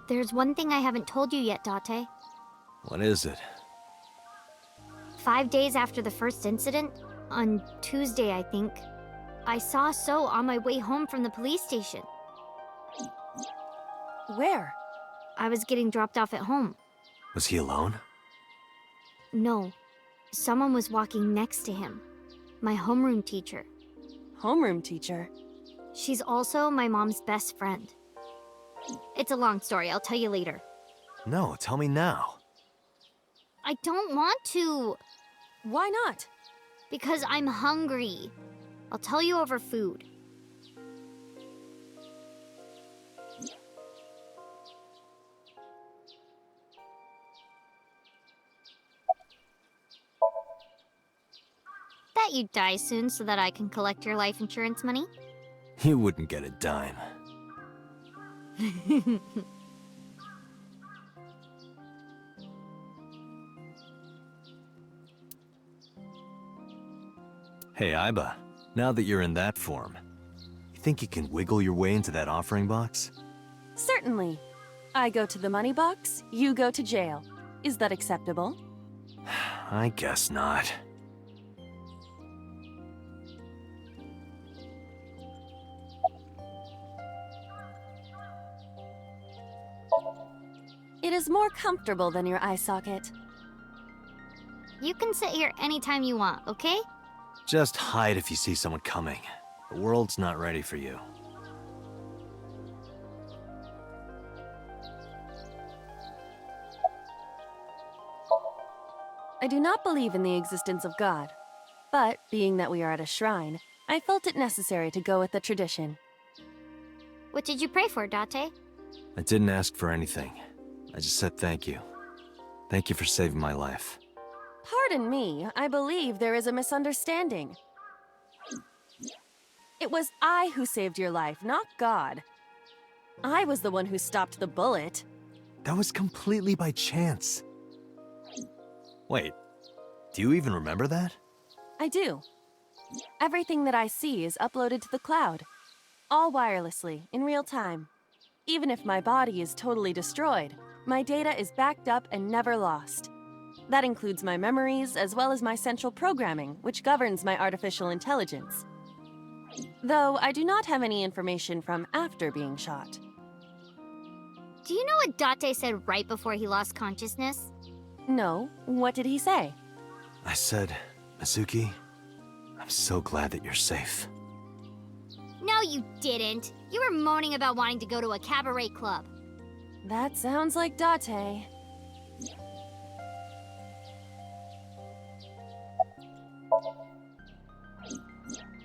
There's one thing I haven't told you yet, Date. What is it? 5 days after the first incident, on Tuesday, I think, I saw So on my way home from the police station. Where? I was getting dropped off at home. Was he alone? No, someone was walking next to him. My homeroom teacher. Homeroom teacher? She's also my mom's best friend. It's a long story, I'll tell you later. No, tell me now. I don't want to. Why not? Because I'm hungry. I'll tell you over food. Bet you'd die soon so that I can collect your life insurance money? You wouldn't get a dime. Hey, Aiba. Now that you're in that form, you think you can wiggle your way into that offering box? Certainly. I go to the money box, you go to jail. Is that acceptable? I guess not. It is more comfortable than your eye socket. You can sit here anytime you want, okay? Just hide if you see someone coming. The world's not ready for you. I do not believe in the existence of God. But, being that we are at a shrine, I felt it necessary to go with the tradition. What did you pray for, Date? I didn't ask for anything. I just said thank you. Thank you for saving my life. Pardon me, I believe there is a misunderstanding. It was I who saved your life, not God. I was the one who stopped the bullet. That was completely by chance. Wait, do you even remember that? I do. Everything that I see is uploaded to the cloud. All wirelessly, in real time. Even if my body is totally destroyed, my data is backed up and never lost. That includes my memories as well as my central programming, which governs my artificial intelligence. Though I do not have any information from after being shot. Do you know what Date said right before he lost consciousness? No, what did he say? I said, Mizuki, I'm so glad that you're safe. No, you didn't. You were moaning about wanting to go to a cabaret club. That sounds like Date.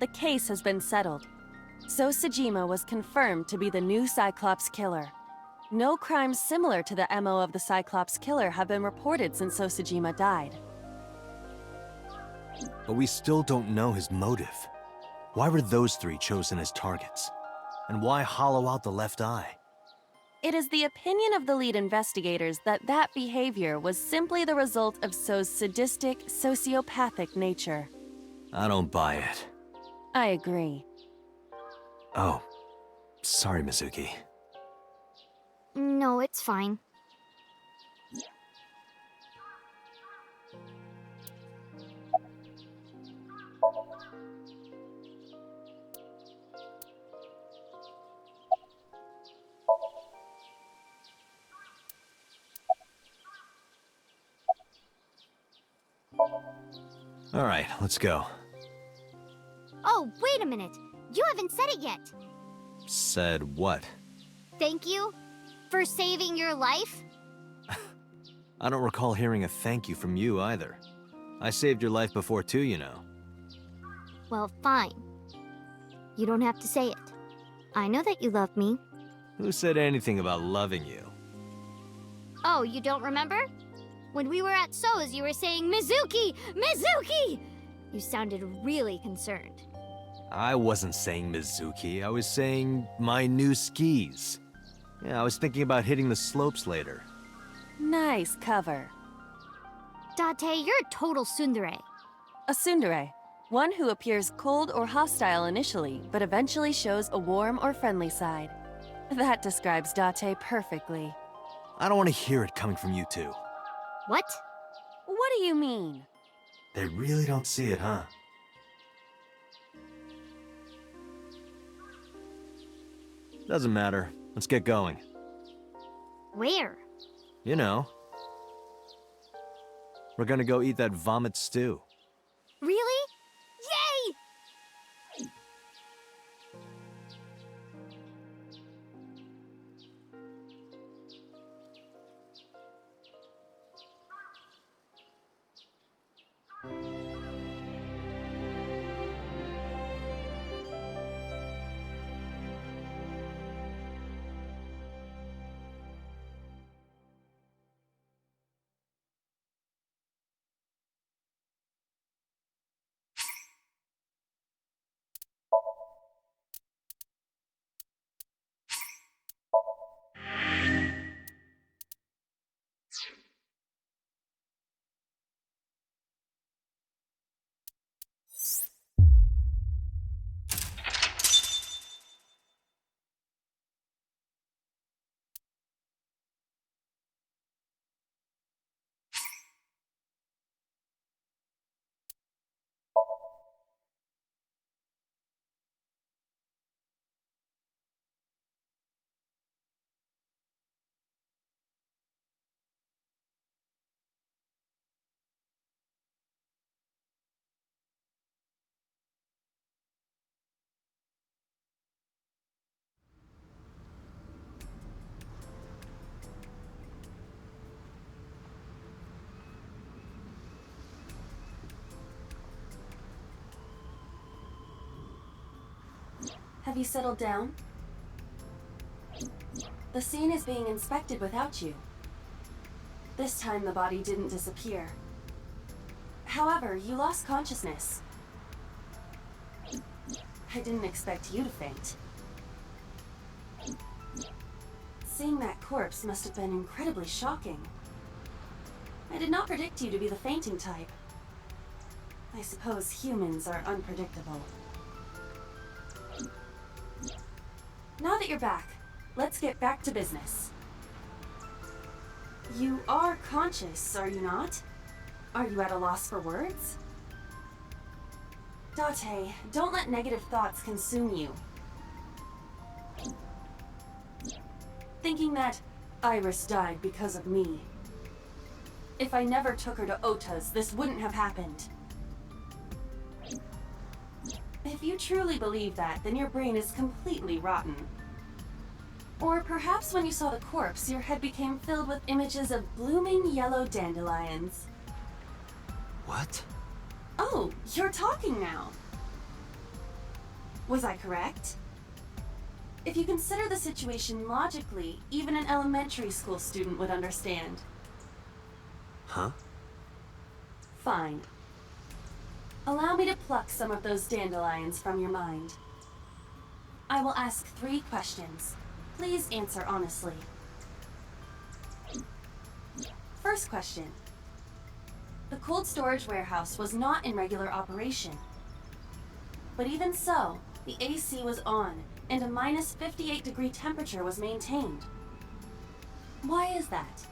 The case has been settled. So Sejima was confirmed to be the new Cyclops killer. No crimes similar to the MO of the Cyclops killer have been reported since So Sejima died. But we still don't know his motive. Why were those three chosen as targets? And why hollow out the left eye? It is the opinion of the lead investigators that that behavior was simply the result of So's sadistic, sociopathic nature. I don't buy it. I agree. Oh, sorry, Mizuki. No, it's fine. All right, let's go. Oh, wait a minute. You haven't said it yet. Said what? Thank you for saving your life. I don't recall hearing a thank you from you either. I saved your life before too, you know. Well, fine. You don't have to say it. I know that you love me. Who said anything about loving you? Oh, you don't remember? When we were at So's, you were saying, Mizuki! Mizuki! You sounded really concerned. I wasn't saying Mizuki, I was saying my new skis. Yeah, I was thinking about hitting the slopes later. Nice cover. Date, you're a total tsundere. A tsundere, one who appears cold or hostile initially, but eventually shows a warm or friendly side. That describes Date perfectly. I don't want to hear it coming from you two. What? What do you mean? They really don't see it, huh? Doesn't matter. Let's get going. Where? You know. We're gonna go eat that vomit stew. Really? Yay! Have you settled down? The scene is being inspected without you. This time the body didn't disappear. However, you lost consciousness. I didn't expect you to faint. Seeing that corpse must have been incredibly shocking. I did not predict you to be the fainting type. I suppose humans are unpredictable. Now that you're back, let's get back to business. You are conscious, are you not? Are you at a loss for words? Date, don't let negative thoughts consume you. Thinking that Iris died because of me. If I never took her to Ota's, this wouldn't have happened. If you truly believe that, then your brain is completely rotten. Or perhaps when you saw the corpse, your head became filled with images of blooming yellow dandelions. What? Oh, you're talking now. Was I correct? If you consider the situation logically, even an elementary school student would understand. Huh? Fine. Allow me to pluck some of those dandelions from your mind. I will ask 3 questions. Please answer honestly. First question. The cold storage warehouse was not in regular operation. But even so, the AC was on, and a minus 58-degree temperature was maintained. Why is that?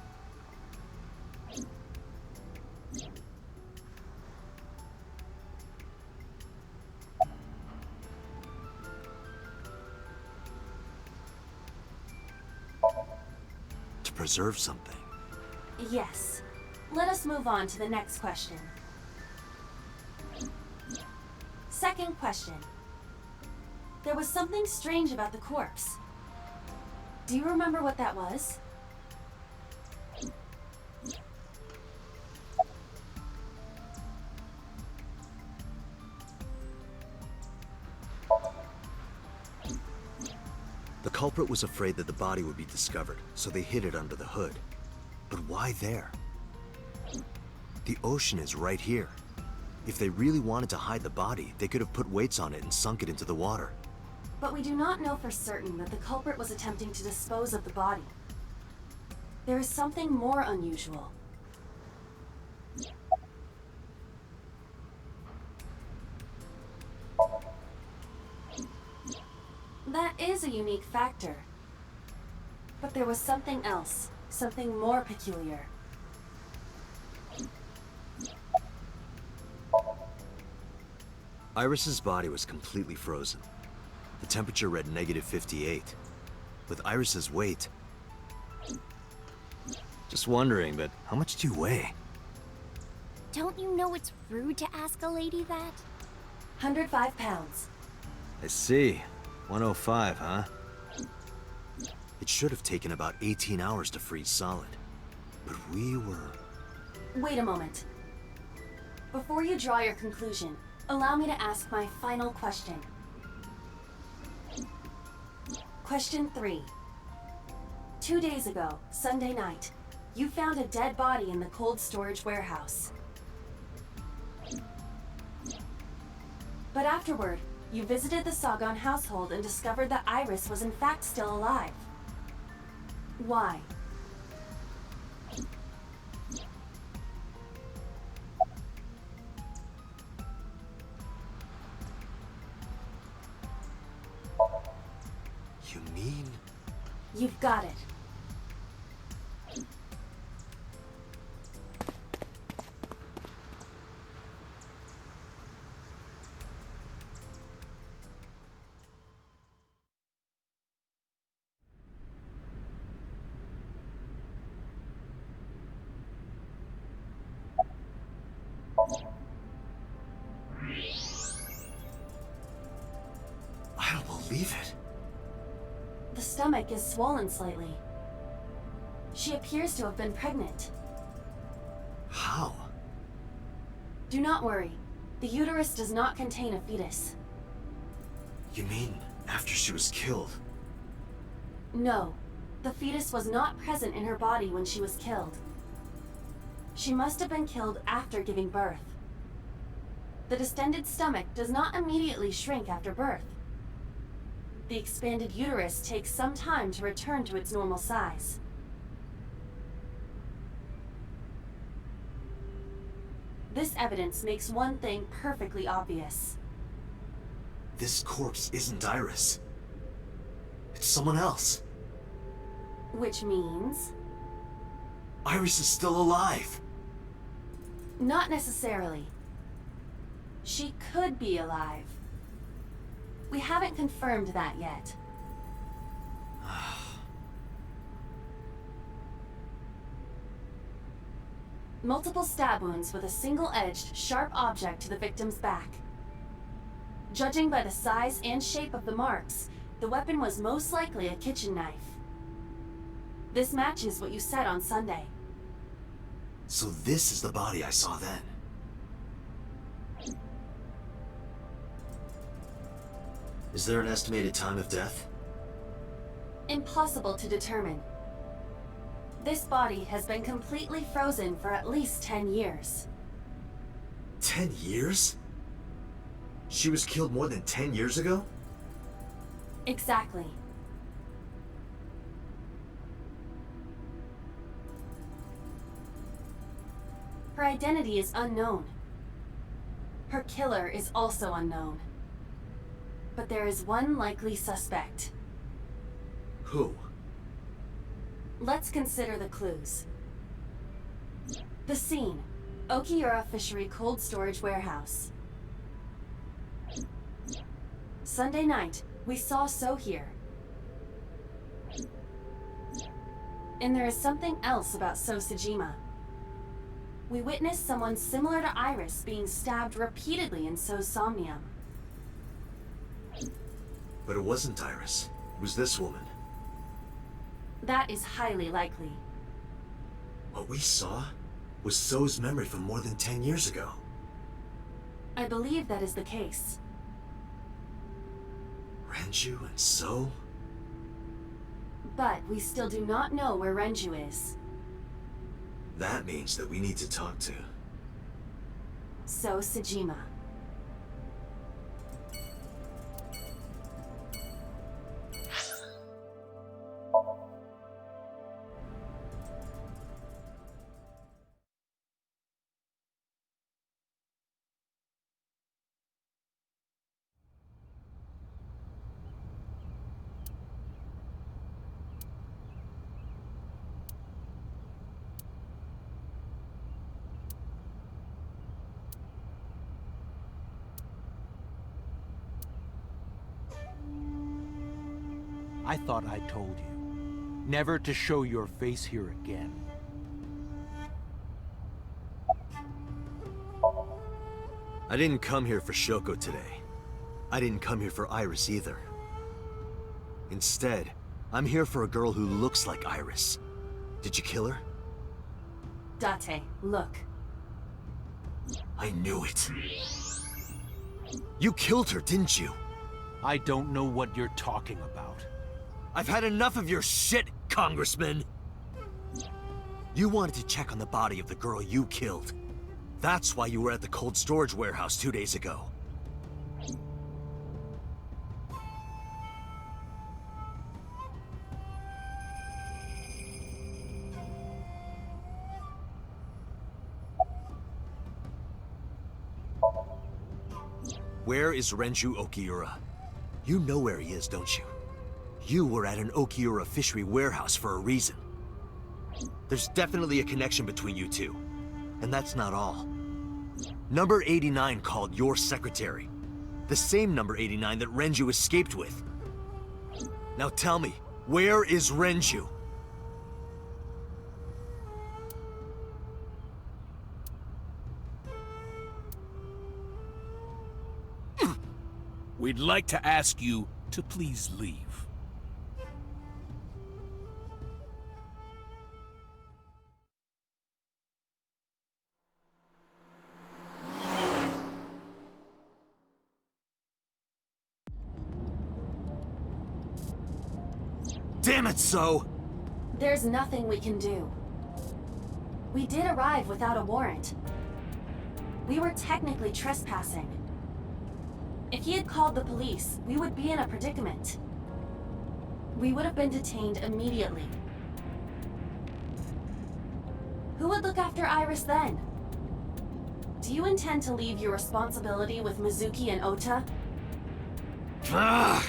To preserve something. Yes. Let us move on to the next question. Second question. There was something strange about the corpse. Do you remember what that was? The culprit was afraid that the body would be discovered, so they hid it under the hood. But why there? The ocean is right here. If they really wanted to hide the body, they could have put weights on it and sunk it into the water. But we do not know for certain that the culprit was attempting to dispose of the body. there is something more unusual. That is a unique factor. But there was something else, something more peculiar. Iris's body was completely frozen. The temperature read -58. With Iris's weight... Just wondering, but how much do you weigh? Don't you know it's rude to ask a lady that? 105 pounds. I see. 105, huh? It should have taken about 18 hours to freeze solid. But we were... Wait a moment. Before you draw your conclusion, allow me to ask my final question. Question 3. 2 days ago, Sunday night, you found a dead body in the cold storage warehouse. But afterward, you visited the Sagan household and discovered that Iris was in fact still alive. Why? You mean... You've got it. I don't believe it. The stomach is swollen slightly. She appears to have been pregnant. How? Do not worry. The uterus does not contain a fetus. You mean after she was killed? No, the fetus was not present in her body when she was killed. She must have been killed after giving birth. The distended stomach does not immediately shrink after birth. The expanded uterus takes some time to return to its normal size. This evidence makes one thing perfectly obvious. This corpse isn't Iris. It's someone else. Which means... Iris is still alive. Not necessarily. She could be alive. We haven't confirmed that yet. Multiple stab wounds with a single-edged, sharp object to the victim's back. Judging by the size and shape of the marks, the weapon was most likely a kitchen knife. This matches what you said on Sunday. So this is the body I saw then. Is there an estimated time of death? Impossible to determine. This body has been completely frozen for at least 10 years. 10 years? She was killed more than 10 years ago? Exactly. Her identity is unknown. Her killer is also unknown. But there is one likely suspect. Who? Let's consider the clues. The scene, Okiura Fishery Cold Storage Warehouse. Sunday night, we saw So here. And there is something else about So Sejima. We witnessed someone similar to Iris being stabbed repeatedly in So's Somnium. But it wasn't Iris. It was this woman. That is highly likely. What we saw was So's memory from more than 10 years ago. I believe that is the case. Renju and So? But we still do not know where Renju is. That means that we need to talk to... So Sejima. I thought I told you. Never to show your face here again. I didn't come here for Shoko today. I didn't come here for Iris either. Instead, I'm here for a girl who looks like Iris. Did you kill her? Date, look. I knew it. You killed her, didn't you? I don't know what you're talking about. I've had enough of your shit, Congressman! You wanted to check on the body of the girl you killed. That's why you were at the cold storage warehouse 2 days ago. Where is Renju Okiura? You know where he is, don't you? You were at an Okiura fishery warehouse for a reason. There's definitely a connection between you two. And that's not all. Number 89 called your secretary. The same number 89 that Renju escaped with. Now tell me, where is Renju? We'd like to ask you to please leave. Damn it, So! There's nothing we can do. We did arrive without a warrant. We were technically trespassing. If he had called the police, we would be in a predicament. We would have been detained immediately. Who would look after Iris then? Do you intend to leave your responsibility with Mizuki and Ota? Ugh.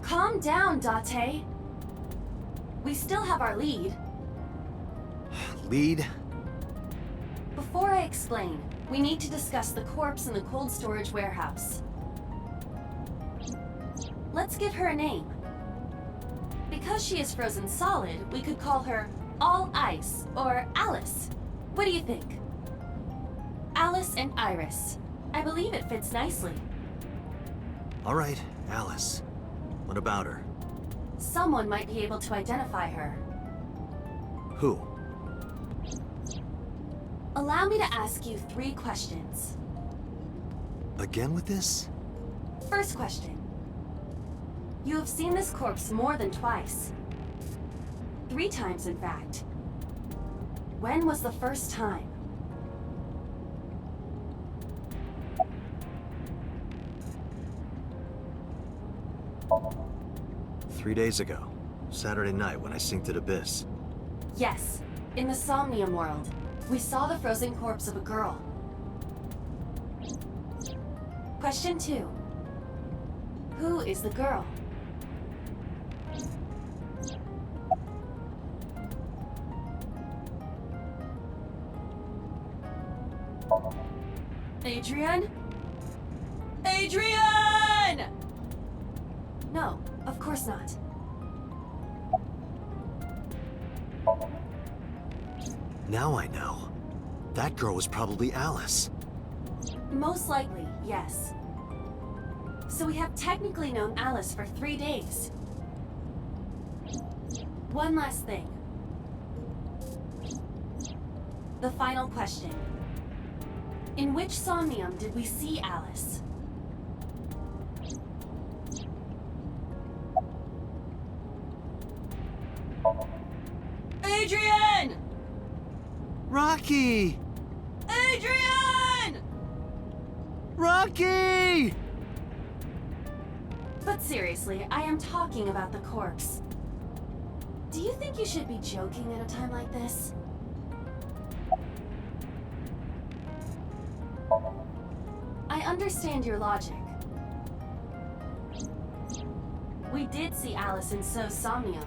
Calm down, Date. We still have our lead. Lead? Before I explain, we need to discuss the corpse in the cold storage warehouse. Let's give her a name. Because she is frozen solid, we could call her All Ice or Alice. What do you think? Alice and Iris. I believe it fits nicely. All right, Alice. What about her? Someone might be able to identify her. Who? Allow me to ask you 3 questions. Again with this? First question. You have seen this corpse more than twice. 3 times, in fact. When was the first time? Three days ago. Saturday night when I synced at Abyss. Yes, in the Somnium world. We saw the frozen corpse of a girl. Question 2. Who is the girl? Adrian? Adrian! No, of course not. Now I know. That girl was probably Alice. Most likely, yes. So we have technically known Alice for 3 days. One last thing. The final question. In which Somnium did we see Alice? Adrian! Rocky! Adrian! Rocky! But seriously, I am talking about the corpse. Do you think you should be joking at a time like this? I understand your logic. We did see Alice in So's Somnium.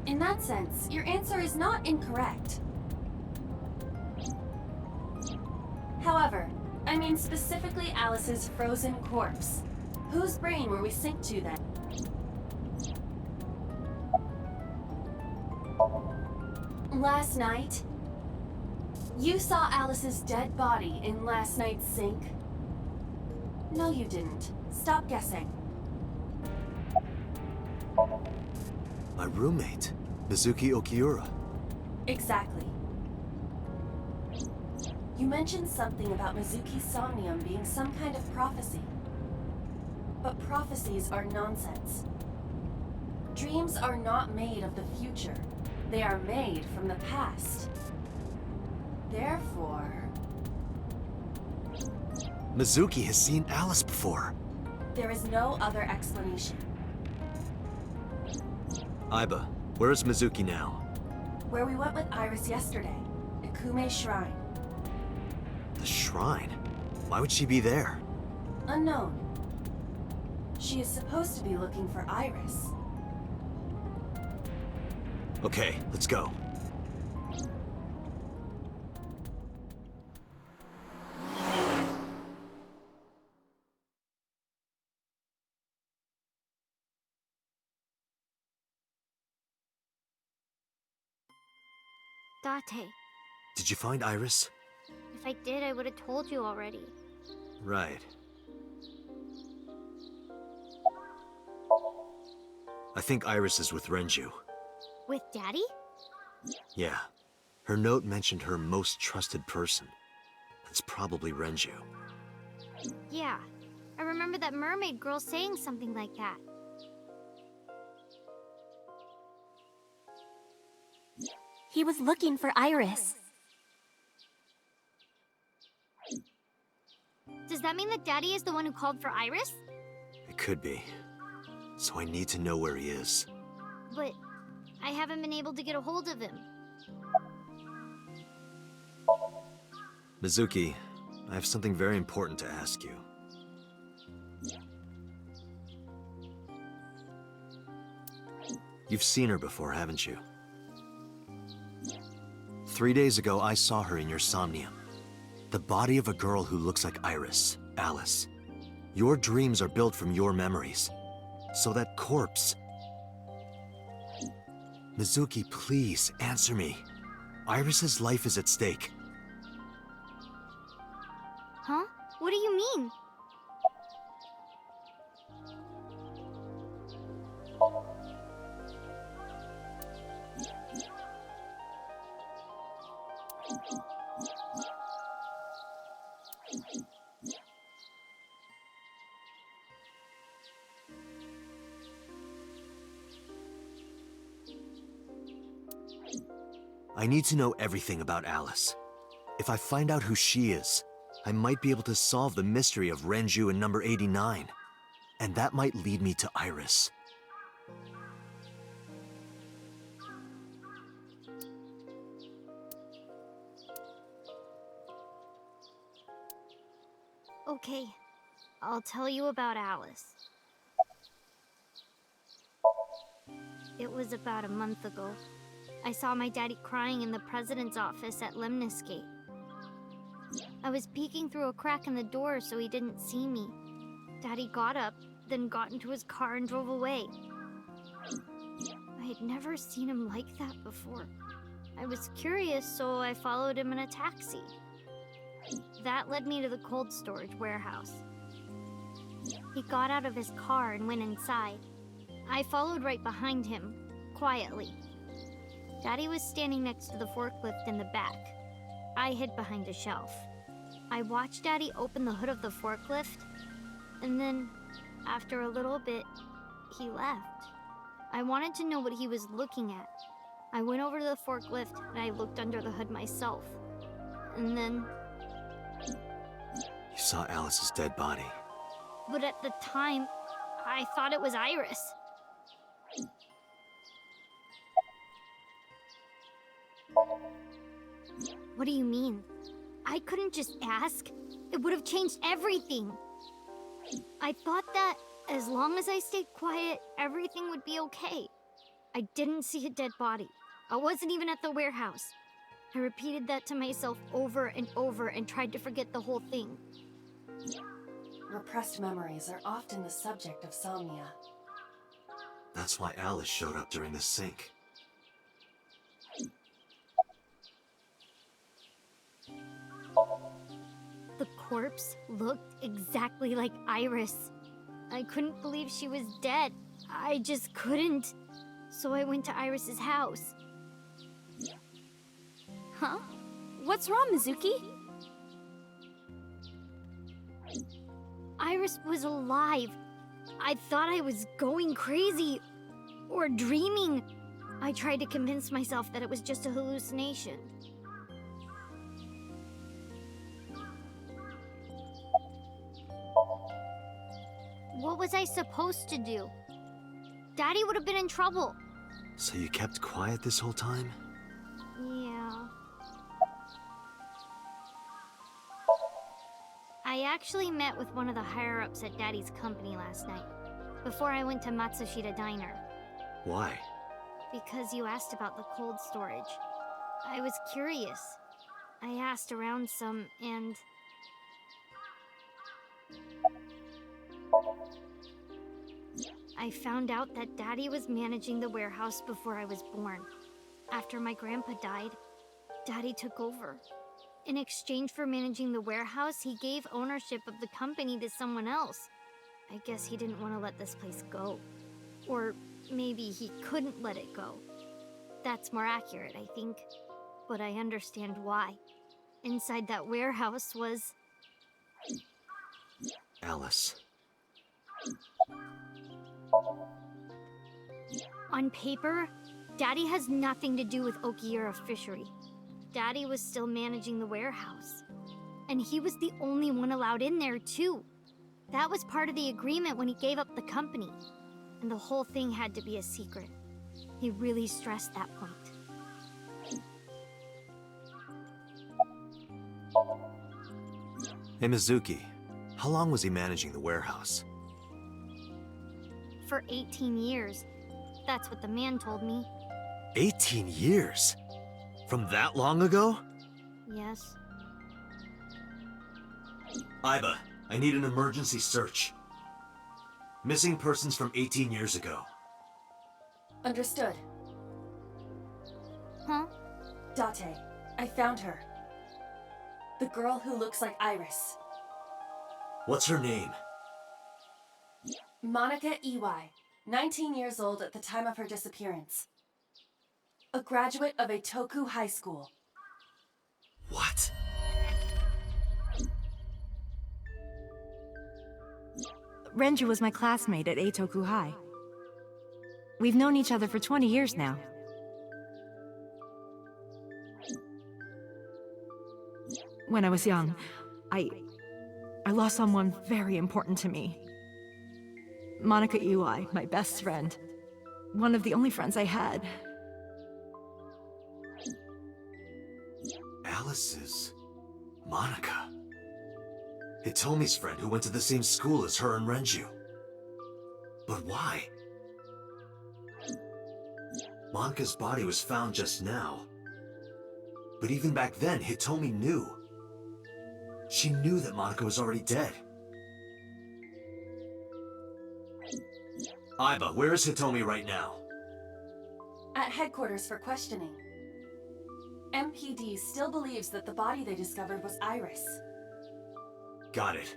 In that sense, your answer is not incorrect. However, I mean specifically Alice's frozen corpse. Whose brain were we synced to then? Last night? You saw Alice's dead body in last night's sink? No, you didn't. Stop guessing. My roommate, Mizuki Okiura. Exactly. You mentioned something about Mizuki's Somnium being some kind of prophecy. But prophecies are nonsense. Dreams are not made of the future. They are made from the past. Therefore... Mizuki has seen Alice before. there is no other explanation. Aiba, where is Mizuki now? Where we went with Iris yesterday, Ikume's shrine. The shrine? Why would she be there? Unknown. She is supposed to be looking for Iris. Okay, let's go. Date, Did you find Iris? if I did, I would have told you already. Right. I think Iris is with Renju. With Daddy? Yeah. Her note mentioned her most trusted person. That's probably Renju. Yeah. I remember that mermaid girl saying something like that. He was looking for Iris. Does that mean that Daddy is the one who called for Iris? It could be. So I need to know where he is. But I haven't been able to get a hold of him. Mizuki, I have something very important to ask you. You've seen her before, haven't you? 3 days ago, I saw her in your Somnium. The body of a girl who looks like Iris, Alice. Your dreams are built from your memories. So that corpse... Mizuki, please, answer me. Iris's life is at stake. Huh? What do you mean? I need to know everything about Alice. If I find out who she is, I might be able to solve the mystery of Renju and number 89. And that might lead me to Iris. Okay, I'll tell you about Alice. It was about a month ago. I saw my daddy crying in the president's office at Lemnis Gate. I was peeking through a crack in the door so he didn't see me. Daddy got up, then got into his car and drove away. I had never seen him like that before. I was curious, so I followed him in a taxi. That led me to the cold storage warehouse. He got out of his car and went inside. I followed right behind him, quietly. Daddy was standing next to the forklift in the back. I hid behind a shelf. I watched Daddy open the hood of the forklift, and then, after a little bit, he left. I wanted to know what he was looking at. I went over to the forklift and I looked under the hood myself. And then... You saw Alice's dead body. But at the time, I thought it was Iris. What do you mean? I couldn't just ask. It would have changed everything. I thought that as long as I stayed quiet, everything would be okay. I didn't see a dead body. I wasn't even at the warehouse. I repeated that to myself over and over and tried to forget the whole thing. Repressed memories are often the subject of somnia. That's why Alice showed up during the sync. corpse looked exactly like Iris. I couldn't believe she was dead. I just couldn't. So I went to Iris's house. Huh? What's wrong, Mizuki? Iris was alive. I thought I was going crazy or dreaming. I tried to convince myself that it was just a hallucination. What was I supposed to do? Daddy would have been in trouble. So you kept quiet this whole time? Yeah. I actually met with one of the higher-ups at Daddy's company last night, before I went to Matsushita Diner. Why? Because you asked about the cold storage. I was curious. I asked around some, and... I found out that Daddy was managing the warehouse before I was born. After my grandpa died, Daddy took over. In exchange for managing the warehouse, he gave ownership of the company to someone else. I guess he didn't want to let this place go. Or maybe he couldn't let it go. That's more accurate, I think. But I understand why. Inside that warehouse was... Alice. On paper, Daddy has nothing to do with Okiura Fishery. Daddy was still managing the warehouse. And he was the only one allowed in there, too. That was part of the agreement when he gave up the company. And the whole thing had to be a secret. He really stressed that point. Hey, Mizuki. How long was he managing the warehouse? For 18 years. That's what the man told me. 18 years? From that long ago? Yes. Iba, I need an emergency search. Missing persons from 18 years ago. Understood. Huh? Date, I found her. The girl who looks like Iris. What's her name? Monica Iwai, 19 years old at the time of her disappearance. A graduate of Eitoku High School. What? Renju was my classmate at Eitoku High. We've known each other for 20 years now. When I was young, I lost someone very important to me. Monica Iwai, my best friend. One of the only friends I had. Alice's Monica. Hitomi's friend who went to the same school as her and Renju. But why? Monica's body was found just now. But even back then, Hitomi knew. She knew that Monica was already dead. Iba, where is Hitomi right now? At headquarters for questioning. MPD still believes that the body they discovered was Iris. Got it.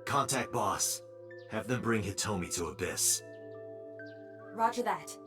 Contact boss. Have them bring Hitomi to Abyss. Roger that.